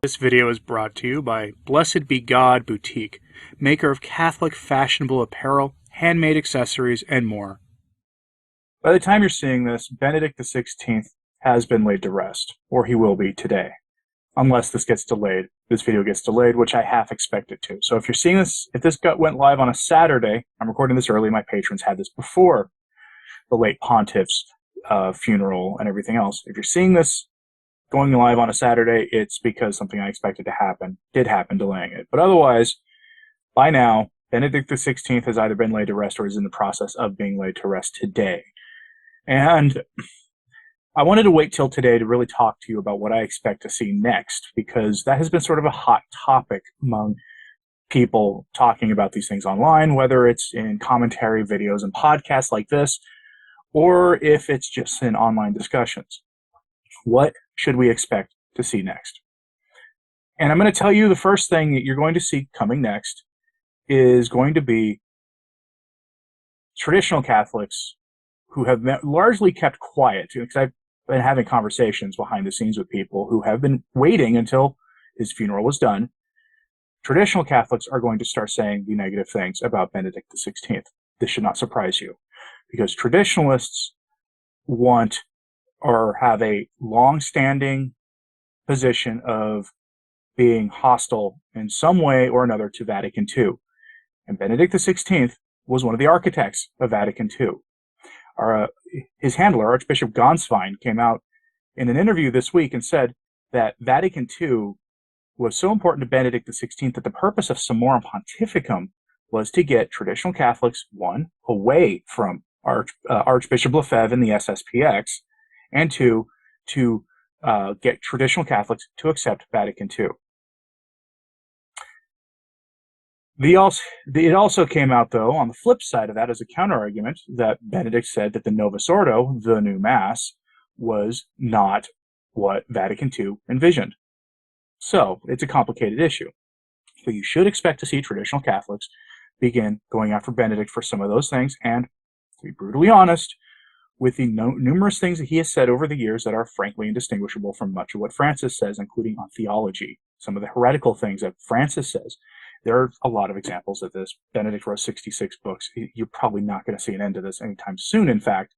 This video is brought to you by Blessed Be God Boutique, maker of Catholic fashionable apparel, handmade accessories, and more. By the time you're seeing this, Benedict XVI has been laid to rest, or he will be today. Unless this video gets delayed, which I half expect it to. So if you're seeing this, if this went live on a Saturday, I'm recording this early, my patrons had this before the late pontiff's funeral and everything else. If you're seeing this going live on a Saturday, it's because something I expected to happen did happen, delaying it. But otherwise, by now, Benedict XVI has either been laid to rest or is in the process of being laid to rest today. And I wanted to wait till today to really talk to you about what I expect to see next, because that has been sort of a hot topic among people talking about these things online, whether it's in commentary videos and podcasts like this, or if it's just in online discussions. What should we expect to see next? And I'm going to tell you the first thing that you're going to see coming next is going to be traditional Catholics who have largely kept quiet, because I've been having conversations behind the scenes with people who have been waiting until his funeral was done. Traditional Catholics are going to start saying the negative things about Benedict XVI. This should not surprise you, because traditionalists want or have a long-standing position of being hostile in some way or another to Vatican II. And Benedict XVI was one of the architects of Vatican II. His handler, Archbishop Gonswein, came out in an interview this week and said that Vatican II was so important to Benedict XVI that the purpose of Summorum Pontificum was to get traditional Catholics, one, away from Archbishop Lefebvre and the SSPX, and two, to get traditional Catholics to accept Vatican II. It also came out, though, on the flip side of that, as a counter-argument, that Benedict said that the Novus Ordo, the new Mass, was not what Vatican II envisioned. So, it's a complicated issue. But you should expect to see traditional Catholics begin going after Benedict for some of those things, and, to be brutally honest, with the numerous things that he has said over the years that are frankly indistinguishable from much of what Francis says, including on theology, some of the heretical things that Francis says. There are a lot of examples of this. Benedict wrote 66 books. You're probably not going to see an end to this anytime soon, in fact,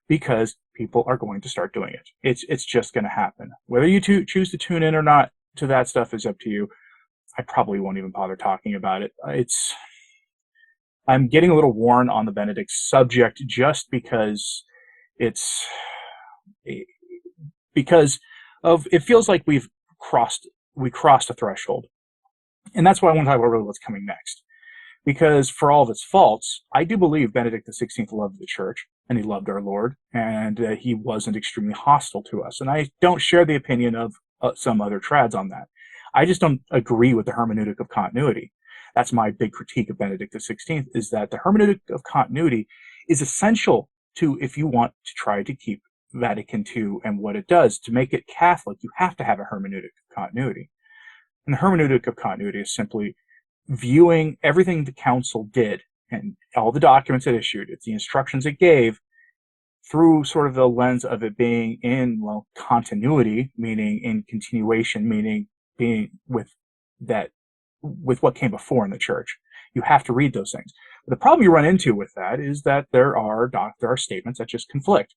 because people are going to start doing it. It's just going to happen. Whether you choose to tune in or not to that stuff is up to you. I probably won't even bother talking about it. I'm getting a little worn on the Benedict subject just because it feels like we crossed a threshold. And that's why I want to talk about really what's coming next. Because for all of its faults, I do believe Benedict XVI loved the church, and he loved our Lord, and he wasn't extremely hostile to us. And I don't share the opinion of some other trads on that. I just don't agree with the hermeneutic of continuity. That's my big critique of Benedict XVI, is that the hermeneutic of continuity is essential to, if you want to try to keep Vatican II and what it does, to make it Catholic, you have to have a hermeneutic of continuity. And the hermeneutic of continuity is simply viewing everything the council did and all the documents it issued, it's the instructions it gave, through sort of the lens of it being in, well, continuity, meaning in continuation, meaning being with what came before in the church. You have to read those things. But the problem you run into with that is that there are statements that just conflict.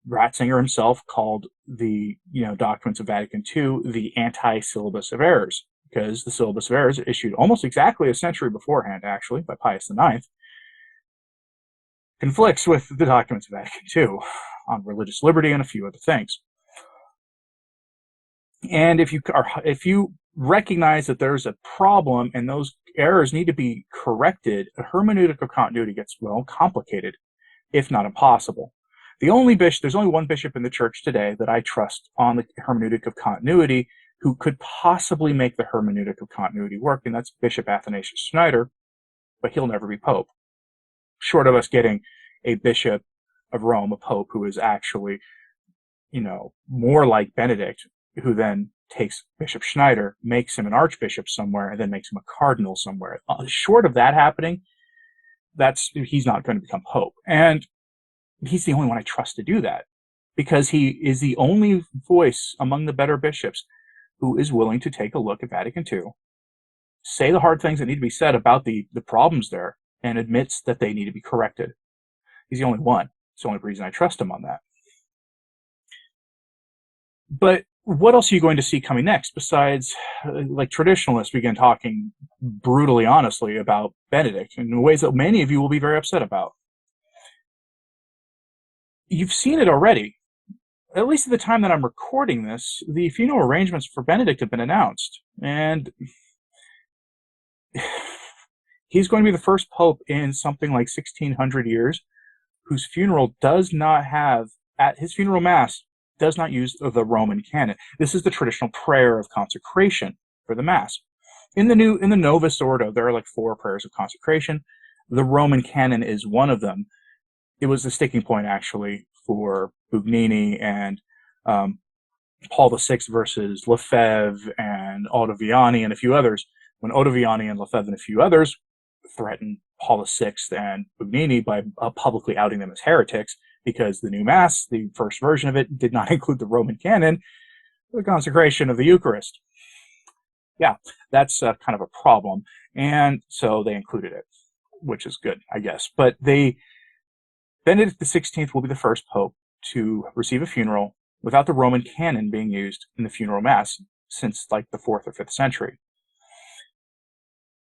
Ratzinger himself called the documents of Vatican II the anti-syllabus of errors, because the syllabus of errors, issued almost exactly a century beforehand, actually, by Pius IX, conflicts with the documents of Vatican II on religious liberty and a few other things. And if you recognize that there's a problem and those errors need to be corrected, a hermeneutic of continuity gets, well, complicated, if not impossible. There's only one bishop in the church today that I trust on the hermeneutic of continuity who could possibly make the hermeneutic of continuity work, and that's Bishop Athanasius Schneider, but he'll never be Pope. Short of us getting a Bishop of Rome, a Pope who is actually, more like Benedict, who then takes Bishop Schneider, makes him an archbishop somewhere, and then makes him a cardinal somewhere. Short of that happening, he's not going to become Pope. And he's the only one I trust to do that, because he is the only voice among the better bishops who is willing to take a look at Vatican II, say the hard things that need to be said about the problems there, and admits that they need to be corrected. He's the only one. It's the only reason I trust him on that. But what else are you going to see coming next besides, like, traditionalists begin talking brutally honestly about Benedict in ways that many of you will be very upset about? You've seen it already. At least at the time that I'm recording this, the funeral arrangements for Benedict have been announced. And he's going to be the first pope in something like 1600 years whose funeral does not have, at his funeral mass, does not use the Roman canon. This is the traditional prayer of consecration for the mass. In the Novus Ordo, there are like 4 prayers of consecration. The Roman canon is one of them. It was the sticking point, actually, for Bugnini and Paul VI versus Lefebvre and Ottaviani and a few others, when Ottaviani and Lefebvre and a few others threatened Paul VI and Bugnini by publicly outing them as heretics, because the new Mass, the first version of it, did not include the Roman canon, the consecration of the Eucharist. Yeah, that's kind of a problem, and so they included it, which is good, I guess. But Benedict XVI will be the first pope to receive a funeral without the Roman canon being used in the funeral Mass since like the 4th or 5th century.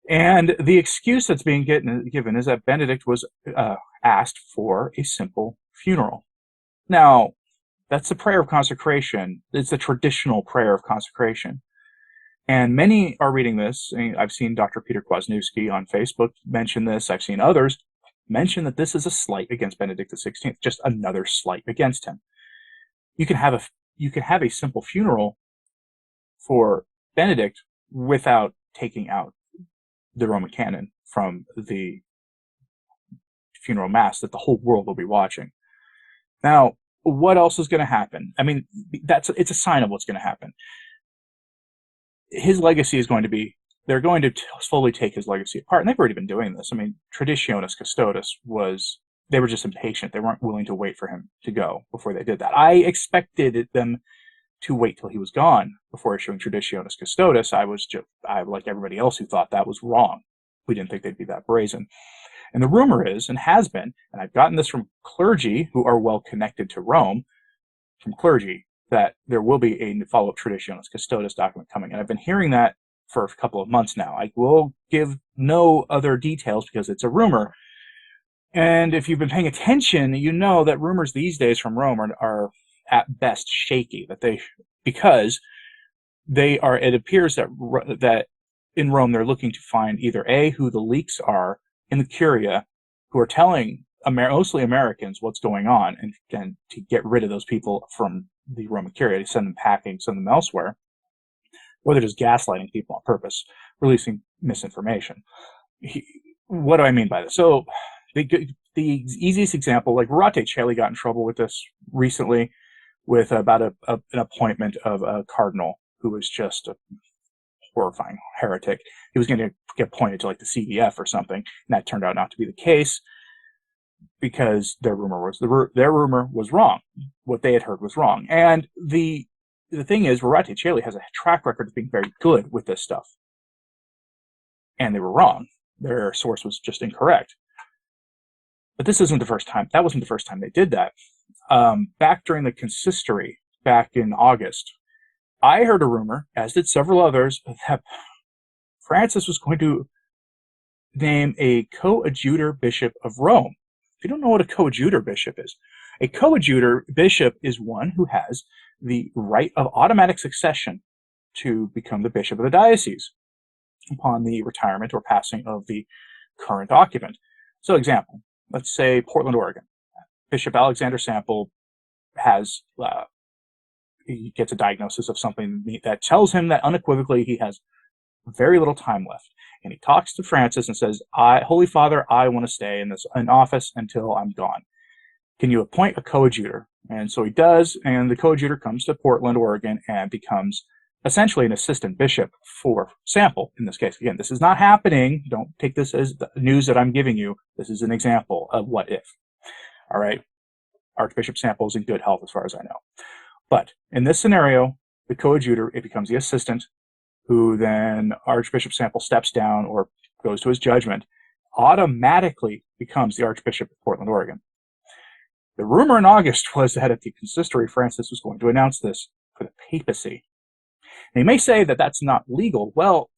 And the excuse that's being given is that Benedict was asked for a simple funeral. Now, that's the prayer of consecration. It's the traditional prayer of consecration. And many are reading this. I've seen Dr. Peter Kwasniewski on Facebook mention this. I've seen others mention that this is a slight against Benedict XVI, just another slight against him. You can have a simple funeral for Benedict without taking out the Roman canon from the funeral Mass that the whole world will be watching. Now, what else is going to happen? I mean, it's a sign of what's going to happen. His legacy is going to be, they're going to slowly take his legacy apart, and they've already been doing this. I mean, Traditionis Custodes they were just impatient. They weren't willing to wait for him to go before they did that. I expected them to wait till he was gone before issuing Traditionis Custodes. I, like everybody else who thought that was wrong. We didn't think they'd be that brazen. And the rumor is, and has been, and I've gotten this from clergy who are well connected to Rome, from clergy, that there will be a follow-up Traditionis Custodes document coming. And I've been hearing that for a couple of months now. I will give no other details because it's a rumor. And if you've been paying attention, you know that rumors these days from Rome are at best shaky, because it appears that in Rome they're looking to find either who the leaks are in the Curia, who are telling mostly Americans what's going on, and to get rid of those people from the Roman Curia, to send them packing, send them elsewhere, or they're just gaslighting people on purpose, releasing misinformation. What do I mean by this? So the easiest example, like Rorate Caeli got in trouble with this recently, with about an appointment of a cardinal who was just a horrifying heretic. He was going to get appointed to like the CEF or something, and that turned out not to be the case because their rumor was wrong. What they had heard was wrong. And the thing is, Rorate Caeli has a track record of being very good with this stuff, and they were wrong. Their source was just incorrect. But this isn't the first time. That wasn't the first time they did that. Back during the consistory, back in August, I heard a rumor, as did several others, that Francis was going to name a coadjutor bishop of Rome. If you don't know what a coadjutor bishop is, a coadjutor bishop is one who has the right of automatic succession to become the bishop of the diocese upon the retirement or passing of the current occupant. So, example, let's say Portland, Oregon. Bishop Alexander Sample he gets a diagnosis of something that tells him that unequivocally he has very little time left. And he talks to Francis and says, Holy Father, I want to stay in office until I'm gone. Can you appoint a coadjutor? And so he does, and the coadjutor comes to Portland, Oregon, and becomes essentially an assistant bishop for Sample in this case. Again, this is not happening. Don't take this as the news that I'm giving you. This is an example of what if. All right? Archbishop Sample is in good health as far as I know. But in this scenario, The coadjutor, it becomes the assistant, who then Archbishop Sample steps down or goes to his judgment, automatically becomes the Archbishop of Portland, Oregon. The rumor in August was that at the consistory, Francis was going to announce this for the papacy. And you may say that that's not legal. Well,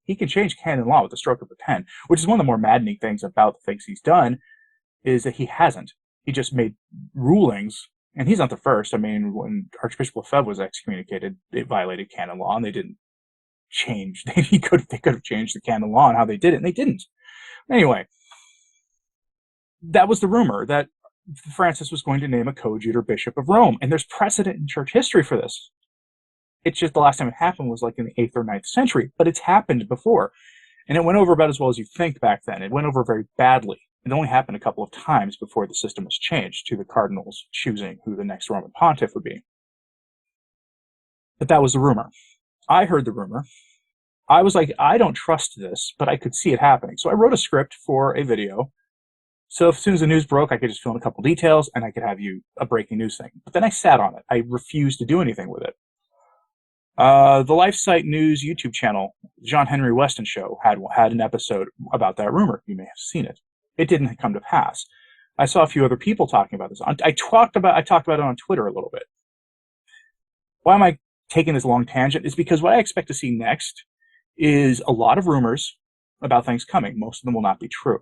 he can change canon law with the stroke of a pen, which is one of the more maddening things about the things he's done, is that he hasn't. He just made rulings, and he's not the first. I mean, when Archbishop Lefebvre was excommunicated, it violated canon law, and they didn't change. They could have changed the canon law and how they did it, and they didn't. Anyway, that was the rumor, that Francis was going to name a coadjutor bishop of Rome, and there's precedent in church history for this. It's just the last time it happened was like in the 8th or 9th century, but it's happened before. And it went over about as well as you think back then. It went over very badly. It only happened a couple of times before the system was changed to the cardinals choosing who the next Roman pontiff would be. But that was the rumor. I heard the rumor. I was like, I don't trust this, but I could see it happening. So I wrote a script for a video. So as soon as the news broke, I could just fill in a couple details and I could have you a breaking news thing. But then I sat on it. I refused to do anything with it. The LifeSite News YouTube channel, John Henry Weston Show, had an episode about that rumor. You may have seen it. It didn't come to pass. I saw a few other people talking about this. I talked about it on Twitter a little bit. Why am I taking this long tangent? Is because what I expect to see next is a lot of rumors about things coming. Most of them will not be true.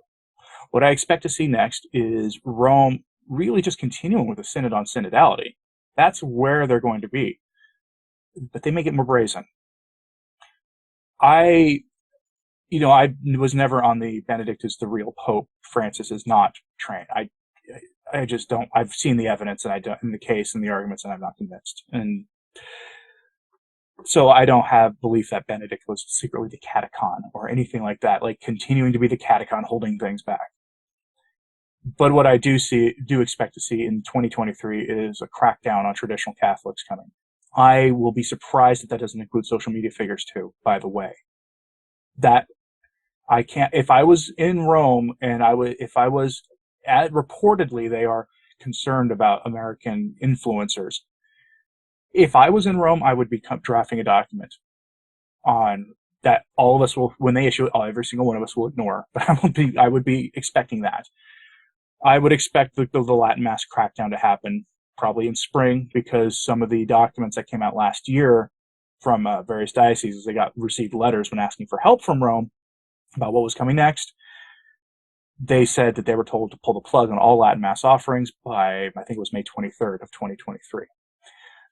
What I expect to see next is Rome really just continuing with the synod on synodality. That's where they're going to be. But they make it more brazen. I was never on the Benedict is the real Pope, Francis is not trained. I just don't. I've seen the evidence and in the case and the arguments, and I'm not convinced. And so I don't have belief that Benedict was secretly the catechon or anything like that, like continuing to be the catechon holding things back. But what I do expect to see in 2023 is a crackdown on traditional Catholics coming. I will be surprised if that doesn't include social media figures too, by the way. That I can't, if I was in Rome and reportedly they are concerned about American influencers. If I was in Rome, I would be drafting a document on that all of us will, when they issue it, every single one of us will ignore. But I would be expecting that. I would expect the Latin Mass crackdown to happen probably in spring, because some of the documents that came out last year from various dioceses, they received letters when asking for help from Rome about what was coming next. They said that they were told to pull the plug on all Latin Mass offerings by, I think it was May 23rd of 2023.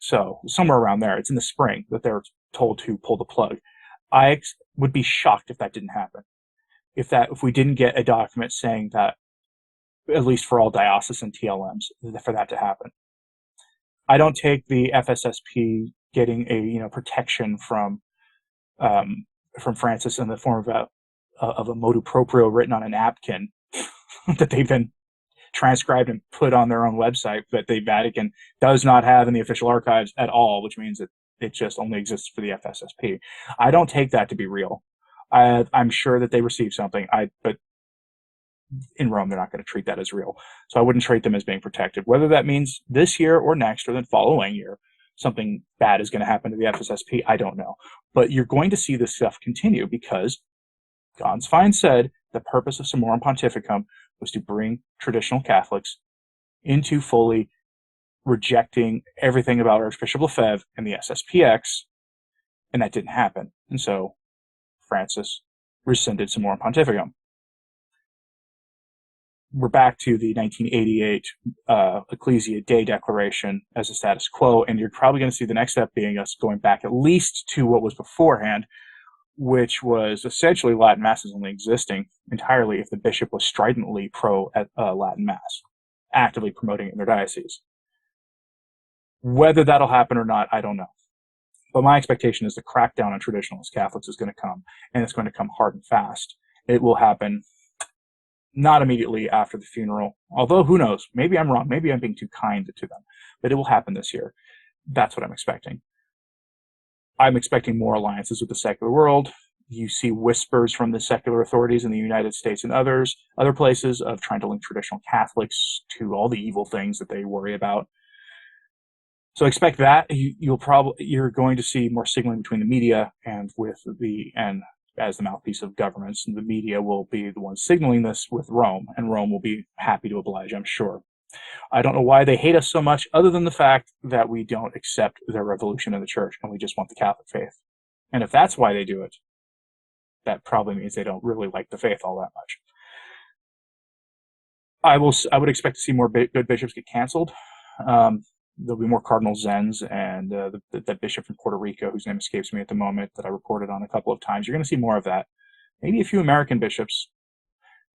So somewhere around there, it's in the spring that they were told to pull the plug. I would be shocked if that didn't happen. If we didn't get a document saying that, at least for all diocesan TLMs, for that to happen. I don't take the FSSP getting a protection from Francis in the form of a motu proprio written on a napkin that they've been transcribed and put on their own website that the Vatican does not have in the official archives at all, which means that it just only exists for the FSSP. I don't take that to be real. I'm sure that they received something, but in Rome, they're not going to treat that as real. So I wouldn't treat them as being protected. Whether that means this year or next or the following year, something bad is going to happen to the FSSP, I don't know. But you're going to see this stuff continue because Gons Fine said the purpose of Summorum Pontificum was to bring traditional Catholics into fully rejecting everything about Archbishop Lefebvre and the SSPX, and that didn't happen. And so Francis rescinded Summorum Pontificum. We're back to the 1988 Ecclesia Dei Declaration as a status quo, and you're probably going to see the next step being us going back at least to what was beforehand, which was essentially Latin Mass is only existing entirely if the bishop was stridently pro-Latin Mass, actively promoting it in their diocese. Whether that'll happen or not, I don't know. But my expectation is the crackdown on traditionalist Catholics is going to come, and it's going to come hard and fast. It will happen not immediately after the funeral, although who knows, maybe I'm wrong, maybe I'm being too kind to them, but it will happen this year. That's what I'm expecting. I'm expecting more alliances with the secular world. You see whispers from the secular authorities in the United States and other places of trying to link traditional Catholics to all the evil things that they worry about. So expect that. You're going to see more signaling between the media and as the mouthpiece of governments, the media will be the ones signaling this with Rome, and Rome will be happy to oblige, I'm sure. I don't know why they hate us so much, other than the fact that we don't accept their revolution in the church and we just want the Catholic faith. And if that's why they do it, that probably means they don't really like the faith all that much. I would expect to see more good bishops get canceled. There'll be more Cardinal Zens and that bishop from Puerto Rico, whose name escapes me at the moment, that I reported on a couple of times. You're going to see more of that. Maybe a few American bishops.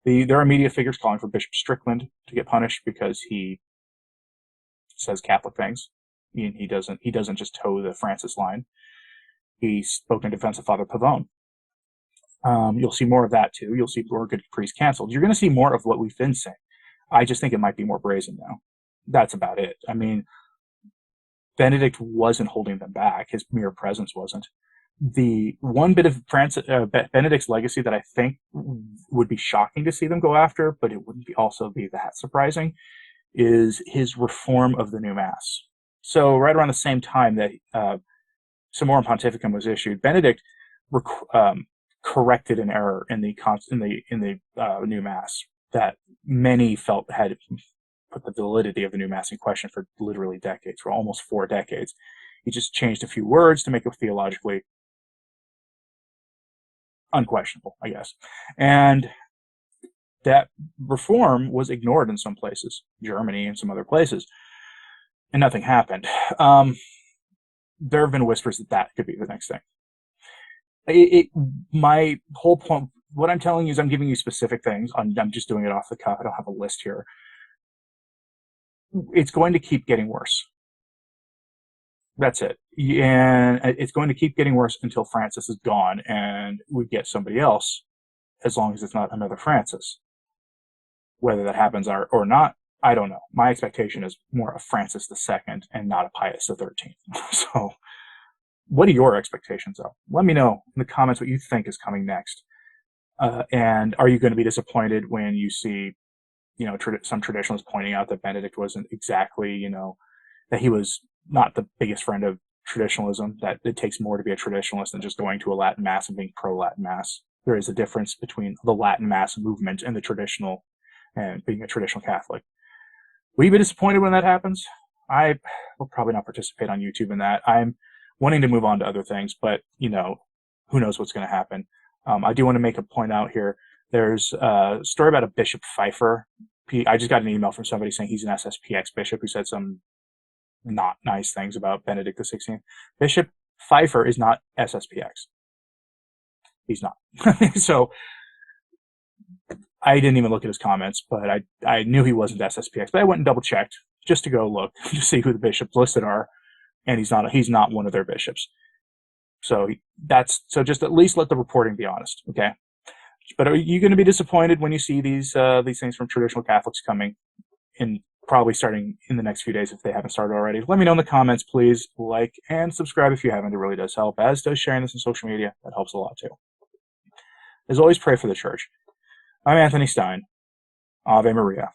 There are media figures calling for Bishop Strickland to get punished because he says Catholic things. He doesn't just toe the Francis line. He spoke in defense of Father Pavone. You'll see more of that too. You'll see more good priests canceled. You're going to see more of what we've been saying. I just think it might be more brazen now. That's about it. I mean, Benedict wasn't holding them back. His mere presence wasn't. The one bit of Benedict's legacy that I think would be shocking to see them go after, but it wouldn't also be that surprising, is his reform of the new Mass. So right around the same time that Summorum Pontificum was issued, Benedict corrected an error in the new Mass that many felt had put the validity of the new Mass in question for literally decades, for almost 4 decades. He just changed a few words to make it theologically unquestionable, I guess. And that reform was ignored in some places, Germany and some other places, and nothing happened. There have been whispers that could be the next thing. My whole point, what I'm telling you is I'm giving you specific things. I'm just doing it off the cuff. I don't have a list here. It's going to keep getting worse. That's it. And it's going to keep getting worse until Francis is gone and we get somebody else, as long as it's not another Francis. Whether that happens or not, I don't know. My expectation is more of Francis II and not a Pius XIII. So what are your expectations, though? Let me know in the comments what you think is coming next. And are you going to be disappointed when you see, some traditionalists pointing out that Benedict wasn't exactly, that he was not the biggest friend of traditionalism, that it takes more to be a traditionalist than just going to a Latin Mass and being pro-Latin Mass. There is a difference between the Latin Mass movement and the traditional, and being a traditional Catholic. Will you be disappointed when that happens? I will probably not participate on YouTube in that. I'm wanting to move on to other things, but, who knows what's going to happen. I do want to make a point out here. There's a story about a Bishop Pfeiffer. I just got an email from somebody saying he's an SSPX bishop who said some not nice things about Benedict XVI. Bishop Pfeiffer is not SSPX. He's not. So I didn't even look at his comments, but I knew he wasn't SSPX. But I went and double checked just to go look to see who the bishops listed are, and he's not one of their bishops. So just at least let the reporting be honest, okay? But are you going to be disappointed when you see these things from traditional Catholics coming in, probably starting in the next few days if they haven't started already? Let me know in the comments, please. Like and subscribe if you haven't. It really does help, as does sharing this on social media. That helps a lot too. As always, pray for the church. I'm Anthony Stine. Ave Maria.